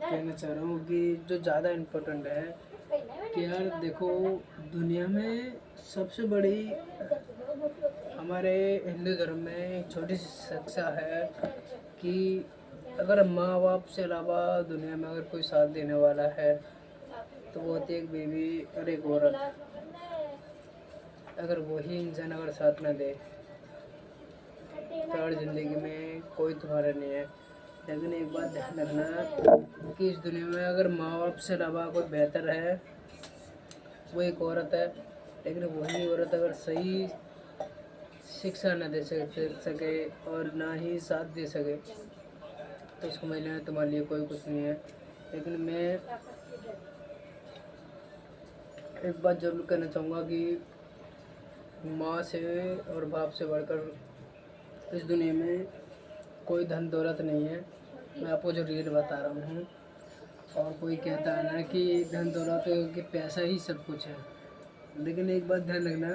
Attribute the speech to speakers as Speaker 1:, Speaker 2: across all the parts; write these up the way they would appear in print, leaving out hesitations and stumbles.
Speaker 1: कहना चाह रहा हूँ कि जो ज़्यादा इम्पोर्टेंट है कि यार देखो, दुनिया में सबसे बड़ी हमारे हिंदू धर्म में एक छोटी सी शिक्षा है कि अगर माँ बाप से अलावा दुनिया में अगर कोई साथ देने वाला है तो वो होती है एक बीवी और एक औरत। अगर वही इंसान अगर साथ ना दे तो और ज़िंदगी में कोई तुम्हारा नहीं है। लेकिन एक बात ध्यान रखना कि इस दुनिया में अगर माँ बाप से अलावा कोई बेहतर है वो एक औरत है। लेकिन वही औरत अगर सही शिक्षा न दे सके और ना ही साथ दे सके तो उसको महिला ने तुम्हारे लिए कोई कुछ नहीं है। लेकिन मैं एक बात जरूर कहना चाहूँगा कि माँ से और बाप से बढ़कर इस दुनिया में कोई धन दौलत नहीं है। मैं आपको जो रियल बता रहा हूँ। और कोई कहता है ना कि धन दौलत कि पैसा ही सब कुछ है, लेकिन एक बात ध्यान रखना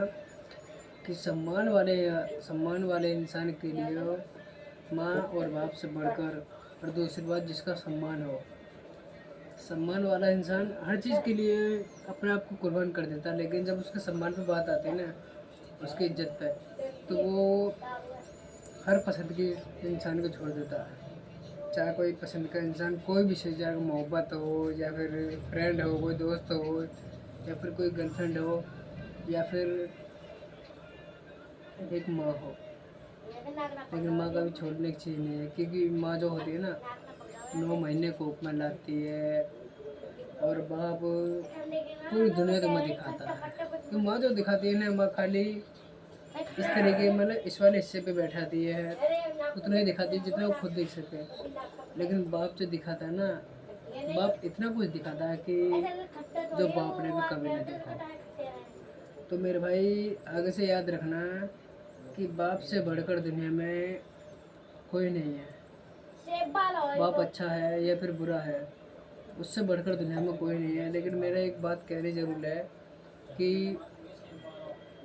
Speaker 1: कि सम्मान वाले इंसान के लिए माँ और बाप से बढ़कर और दूसरी बात जिसका सम्मान हो, सम्मान वाला इंसान हर चीज़ के लिए अपने आप को कुर्बान कर देता है। लेकिन जब उसके सम्मान पे बात आती है ना, उसकी इज्जत पे, तो वो हर पसंद के इंसान को छोड़ देता है। चाहे कोई पसंद का इंसान कोई भी चीज़, चाहे मोहब्बत हो या फिर फ्रेंड हो, कोई दोस्त हो या फिर कोई गर्लफ्रेंड हो या फिर एक माँ हो। लेकिन माँ कभी छोड़ने की चीज़ नहीं है, क्योंकि माँ जो होती है ना 9 महीने कोख में लाती है और बाप पूरी दुनिया को माँ दिखाता है। तो माँ जो दिखाती है ना, माँ खाली इस तरीके मतलब इस वाले हिस्से पे बैठाती है, उतना ही दिखाती है जितना वो खुद देख सके। लेकिन बाप जो दिखाता है ना, बाप इतना कुछ दिखाता है कि जो बाप ने भी कभी नहीं देखा। तो मेरे भाई आगे से याद रखना कि बाप से बढ़कर दुनिया में कोई नहीं है। बाप अच्छा है या फिर बुरा है, उससे बढ़कर दुनिया में कोई नहीं है। लेकिन मेरा एक बात कहनी जरूर है कि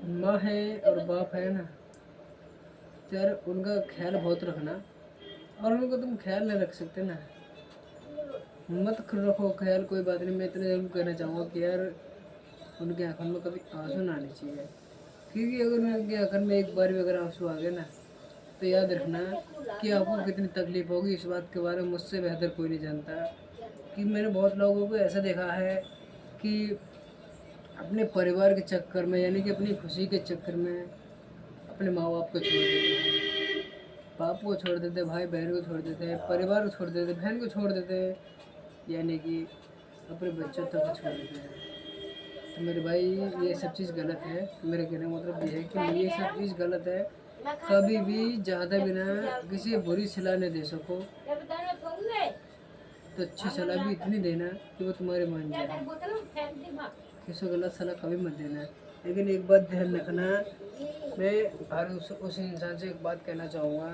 Speaker 1: माँ है और बाप है ना, तो यार उनका ख्याल बहुत रखना। और उनको तुम ख्याल नहीं रख सकते ना, मत रखो ख्याल, कोई बात नहीं। मैं इतना जरूर कहना चाहूँगा कि यार उनके आंखों में कभी आंसू ना आने चाहिए, क्योंकि अगर उनके आंखों में एक बार भी अगर आंसू आ गए ना, तो याद रखना कि आपको कितनी तकलीफ होगी। इस बात के बारे में मुझसे बेहतर कोई नहीं जानता कि मैंने बहुत लोगों को ऐसा देखा है कि अपने परिवार के चक्कर में, यानी कि अपनी खुशी के चक्कर में अपने माँ बाप को छोड़ देते हैं, बाप को छोड़ देते, भाई बहन को छोड़ देते, परिवार को छोड़ देते, बहन को छोड़ देते, यानी कि अपने बच्चों तक को छोड़ देते हैं। तो मेरे भाई ये सब चीज़ गलत है। मेरे कहने का मतलब ये है कि ये सब चीज़ गलत है। कभी भी ज़्यादा बिना किसी बुरी सलाह न दे सको, तो अच्छी सलाह भी इतनी देना कि वो तुम्हारे मान जाए। किसी को गलत सलाह कभी मत देना। लेकिन एक बात ध्यान रखना, मैं हर उस इंसान से एक बात कहना चाहूँगा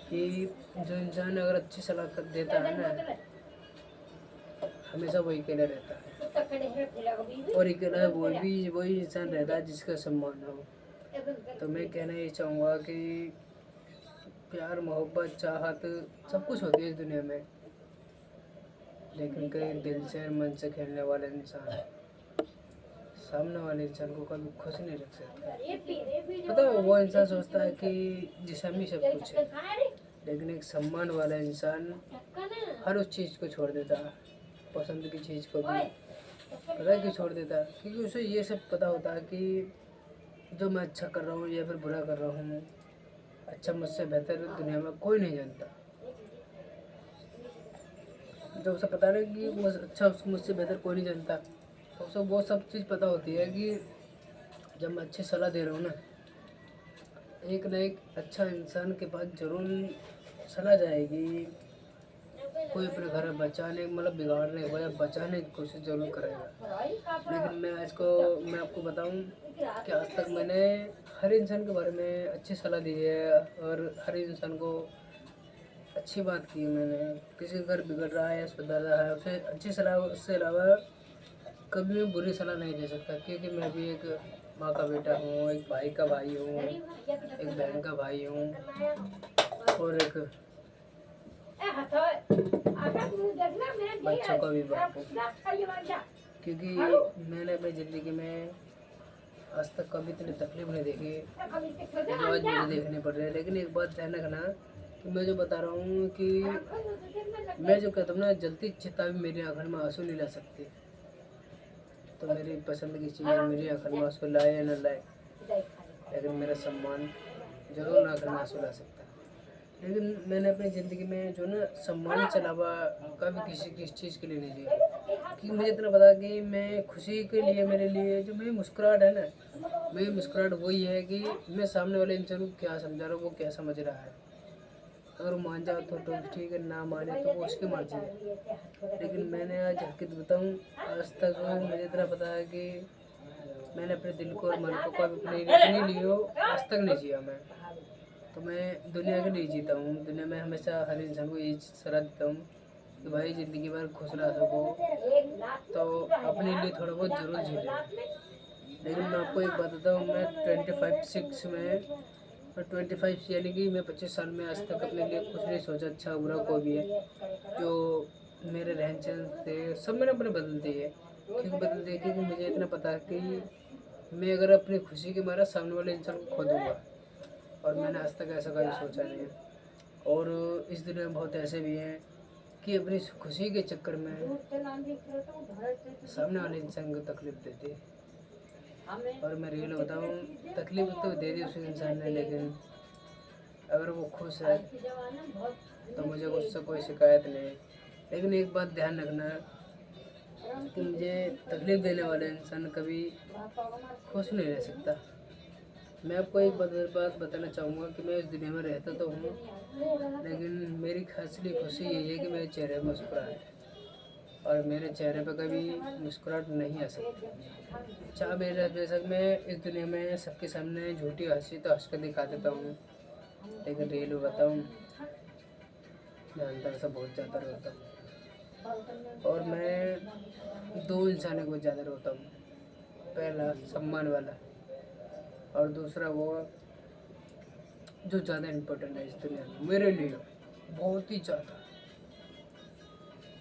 Speaker 1: कि जो इंसान अगर अच्छी सलाह देता है ना, हमेशा वही अकेला रहता है। और अकेला वही इंसान रहता है जिसका सम्मान हो। तो मैं कहना ये चाहूँगा कि प्यार मोहब्बत चाहत सब कुछ होती है इस दुनिया में, लेकिन कहीं दिल से मन से खेलने वाले इंसान सामने वाले इंसान को कभी खुश नहीं रख सकता। पता है, वो इंसान सोचता है कि जिसम ही सब कुछ है, लेकिन एक सम्मान वाला इंसान हर उस चीज़ को छोड़ देता है, पसंद की चीज़ को भी। पता है क्यों छोड़ देता है? क्योंकि उसे ये सब पता होता है कि जो मैं अच्छा कर रहा हूँ या फिर बुरा कर रहा हूँ, अच्छा मुझसे बेहतर दुनिया में कोई नहीं जानता। जब उसे पता नहीं कि वो अच्छा उसको मुझसे बेहतर कोई नहीं जानता, तो उसे वो सब चीज़ पता होती है कि जब मैं अच्छी सलाह दे रहा हूँ ना, एक ना एक अच्छा इंसान के पास जरूर सलाह जाएगी। कोई अपने घर में बचाने मतलब बिगाड़ने को या बचाने की कोशिश जरूर करेगा। लेकिन मैं आपको बताऊं कि आज तक मैंने हर इंसान के बारे में अच्छी सलाह दी है और हर इंसान को अच्छी बात की है। मैंने किसी का घर बिगड़ रहा है या सुधर रहा है उसे अच्छी सलाह, उससे अलावा कभी मैं बुरी सलाह नहीं दे सकता, क्योंकि मैं भी एक माँ का बेटा हूँ, एक भाई का भाई हूँ, एक बहन का भाई हूँ और एक बच्चों का भी बाप हूँ। क्योंकि मैंने अपनी ज़िंदगी में आज तक कभी इतनी तकलीफ नहीं देखी जो आज मुझे देखनी पड़ रही है। लेकिन एक बात ध्यान रखना कि मैं जो बता रहा हूँ कि मैं जो कहता हूँ ना, जलती चिता भी मेरी आंखों में आंसू नहीं ला सकती। तो मेरी पसंद की चीज़ मेरी आंखों में आंसू लाए या न लाए, लेकिन मेरा सम्मान जरूर आंखों में आंसू ला सकता है। लेकिन मैंने अपनी ज़िंदगी में जो ना सम्मान के अलावा कभी किसी चीज़ के लिए नहीं जिया। क्योंकि मुझे इतना पता कि मैं खुशी के लिए, मेरे लिए जो मेरी मुस्कुराहट है ना, मेरी मुस्कुराहट वही है कि मैं सामने वाले इंसान को क्या समझा रहा हूँ, वो क्या समझ रहा है। अगर वो मान जाओ तो ठीक है, ना माने तो वो उसकी मर्जी है। लेकिन मैंने आज हकीकत बताऊँ, आज तक मुझे इतना पता है कि मैंने अपने दिल को और मन को कभी अपने लिए आज तक नहीं जिया मैं। तो मैं दुनिया के लिए जीता हूँ। दुनिया में हमेशा हर इंसान को यही सलाह देता हूँ कि भाई ज़िंदगी भर खुश रह सको तो अपने लिए थोड़ा बहुत ज़रूर जी ले। लेकिन मैं आपको एक बात बताता हूँ, मैं 25 में, और 25 यानी कि मैं 25 साल में आज तक अपने लिए कुछ नहीं सोचा, अच्छा बुरा कोई भी है। जो मेरे रहन सहन थे सब मैंने अपने बदल दिए। क्योंकि बदल दिए क्योंकि मुझे इतना पता है कि मैं अगर अपनी खुशी के मारे सामने वाले इंसान को खो दूँगा, और मैंने आज तक ऐसा कभी सोचा नहीं है। और इस दुनिया में बहुत ऐसे भी हैं कि अपनी खुशी के चक्कर में सामने वाले इंसान को तकलीफ देते हैं। और मैं रियल बताऊँ, तकलीफ तो दे दी उस इंसान ने, लेकिन अगर वो खुश है तो मुझे उससे कोई शिकायत नहीं। लेकिन एक बात ध्यान रखना कि मुझे तकलीफ देने वाला इंसान कभी खुश नहीं रह सकता। मैं आपको एक बात बताना चाहूँगा कि मैं इस दुनिया में रहता तो हूँ, लेकिन मेरी असली खुशी यही है कि मेरे चेहरे पर मुस्कुराहट है, और मेरे चेहरे पर कभी मुस्कुराहट नहीं आ सकती। चाहे बेशक मैं इस दुनिया में सबके सामने झूठी हंसी तो हंस कर दिखा देता हूँ, लेकिन रियल बताऊँ मैं अंदर से बहुत ज़्यादा रोता हूँ। और मैं दो इंसानों को ज़्यादा रोता हूँ। पहला सम्मान वाला, और दूसरा वो जो ज़्यादा इम्पोर्टेंट है इस दुनिया में मेरे लिए, बहुत ही ज़्यादा,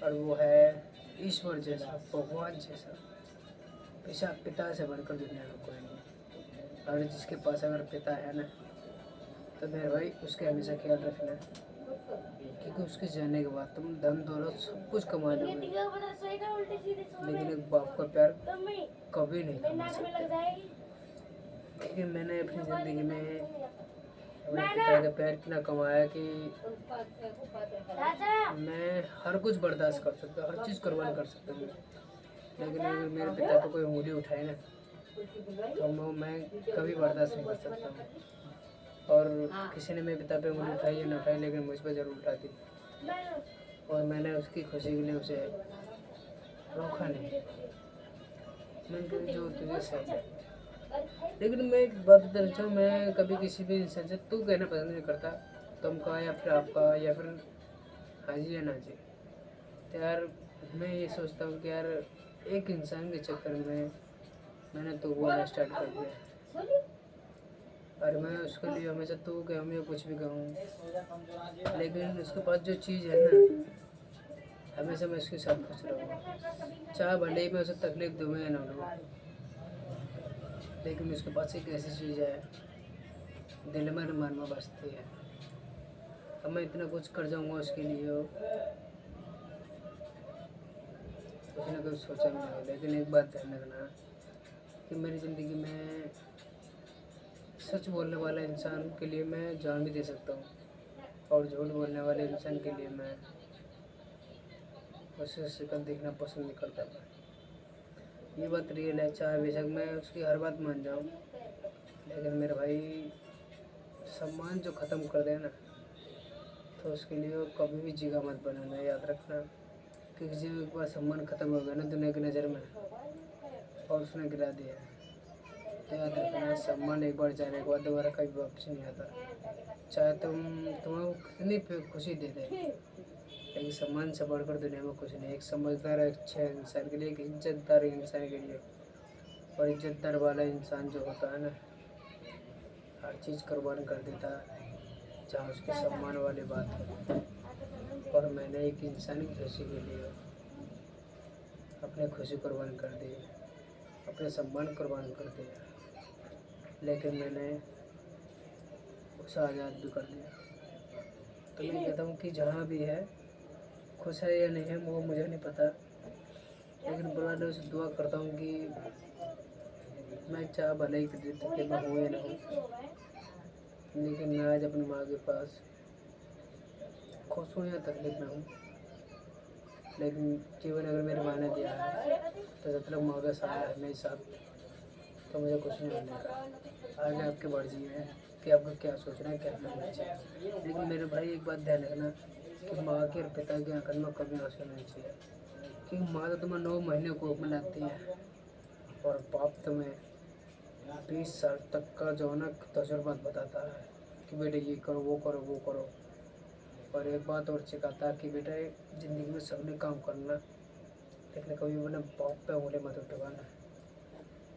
Speaker 1: और वो है ईश्वर जैसा, भगवान जैसा। पिता से बढ़कर दुनिया में कोई नहीं। और जिसके पास अगर पिता है ना, तो मेरे भाई उसके हमेशा ख्याल रखना, क्योंकि उसके जाने के बाद तुम धन दौलत सब कुछ कमा लोगे, लेकिन एक बाप का प्यार कभी नहीं कमा सकते। क्योंकि मैंने अपनी ज़िंदगी में अपने पिता का प्यार इतना कमाया कि मैं हर कुछ बर्दाश्त कर सकता हूँ, हर चीज़ कुर्बान कर सकता हूँ। लेकिन अगर मेरे पिता पे कोई उंगली उठाए ना, तो मैं कभी बर्दाश्त नहीं कर सकता हूँ। और किसी ने मेरे पिता पे उंगली उठाई या न उठाई, लेकिन मुझ पर ज़रूर उठाती, और मैंने उसकी खुशी के लिए उसे रोका नहीं। मैंने जो तुझे सही है। लेकिन मैं एक बात बताना चाहूँ, मैं कभी किसी भी इंसान से तू कहना पसंद नहीं करता, तुम का या फिर आपका या फिर हाजी या नाजी। तो यार मैं ये सोचता हूँ कि यार एक इंसान के चक्कर में मैंने तो बोलना स्टार्ट कर दिया, और मैं उसके लिए हमेशा तू कहूँ या कुछ भी कहूँ, लेकिन उसके पास जो चीज़ है ना, हमेशा मैं उसके साथ खुश रहूँगा। चाहे भले ही मैं उसे तकलीफ दूँ या ना दूँ, लेकिन उसके पास एक ऐसी चीज़ है दिल में मन में बसती है। अब मैं इतना कुछ कर जाऊँगा उसके लिए, उसने कभी सोचा भी नहीं। लेकिन एक बात ध्यान रखना कि मेरी ज़िंदगी में सच बोलने वाले इंसान के लिए मैं जान भी दे सकता हूँ, और झूठ बोलने वाले इंसान के लिए मैं उसे शिकल देखना पसंद नहीं करता था। ये बात रियल है, चाहे बेशक मैं उसकी हर बात मान जाऊँ, लेकिन मेरे भाई सम्मान जो ख़त्म कर दे ना, तो उसके लिए वो कभी भी जिगा मत बनाना, याद रखना। क्योंकि जब एक बार सम्मान ख़त्म हो गया ना दुनिया की नज़र में, और उसने गिरा दिया, तो याद रखना सम्मान एक बार जाने के बाद दोबारा कभी वापस नहीं आता। चाहे तुम्हें कितनी खुशी दे दे, लेकिन सम्मान से बढ़कर दुनिया में कुछ नहीं। एक समझदार अच्छे इंसान के लिए, एक इज्जतदार इंसान के लिए, और इज्जतदार वाला इंसान जो होता है ना, हर चीज़ कुर्बान कर देता है जहाँ उसके सम्मान वाली बात हो। और मैंने एक इंसान की खुशी के लिए अपनी खुशी कुर्बान कर दी, अपने सम्मान कुर्बान कर दिया, लेकिन मैंने उसे आज़ाद भी कर दिया। तो मैं कहता हूँ कि जहाँ भी है, खुश है या नहीं है वो मुझे नहीं पता, लेकिन भगवान से दुआ करता हूँ कि मैं चाह भले ही कि मैं हूँ या ना हूँ, लेकिन मैं आज अपनी माँ के पास खुश हूँ या तकलीफ में हूँ। लेकिन जीवन अगर मेरी माँ ने दिया है तो जब तक माँ का सहारा है मेरे साथ, तो मुझे कुछ नहीं होने का। आगे आपकी मर्जी है कि आपको क्या सोचना है, क्या करना चाहिए। लेकिन मेरे भाई एक बात ध्यान रखना कि माँ के और पिता की आंखों में कभी आंसू नहीं चाहिए, क्योंकि माँ तो तुम्हें 9 महीने कोख में लाती है और बाप तुम्हें 20 साल तक का जो है ना तजुर्बा बताता है कि बेटे ये करो, वो करो, वो करो। और एक बात और सिखाता है कि बेटा ज़िंदगी में सबने काम करना, लेकिन कभी भी अपने बाप पे उंगली मत उठवाना।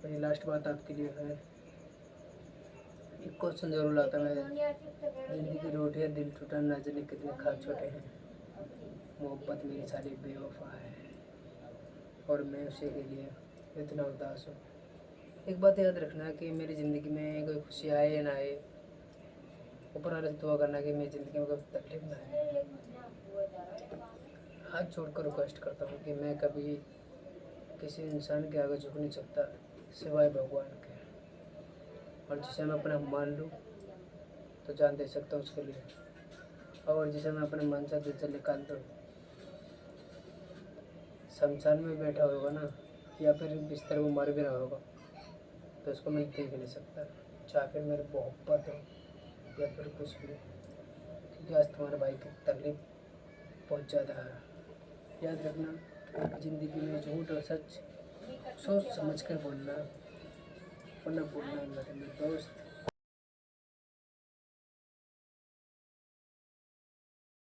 Speaker 1: और ये लास्ट बात आपके लिए है, एक क्वेश्चन जरूर लाता मैं, ज़िंदगी की रोटियाँ दिल टूटा न जाने कितने खा छोटे हैं, मोहब्बत मेरी सारी बेवफा है और मैं उसी के लिए इतना उदास हूँ। एक बात याद रखना कि मेरी ज़िंदगी में कोई खुशी आए या ना आए, ऊपर वाले से दुआ करना कि मेरी ज़िंदगी में कोई तकलीफ ना आए। हाथ जोड़कर रिक्वेस्ट करता हूँ कि मैं कभी किसी इंसान के आगे झुक नहीं सकता सिवाय भगवान के, और जिसे मैं अपना मान लूँ तो जान दे सकता हूँ उसके लिए, और जिसे मैं अपने मन से दिल से निकाल दूँ, शमशान में बैठा होगा ना या फिर बिस्तर में मर भी रहा होगा, तो उसको मैं देख नहीं सकता, चाहे फिर मेरी मोहब्बत हो या फिर कुछ भी, क्योंकि आज तुम्हारे भाई की तकलीफ बहुत ज़्यादा है। याद रखना ज़िंदगी में झूठ और सच सोच समझ कर बोलना, वरना बोलना मेरे दोस्त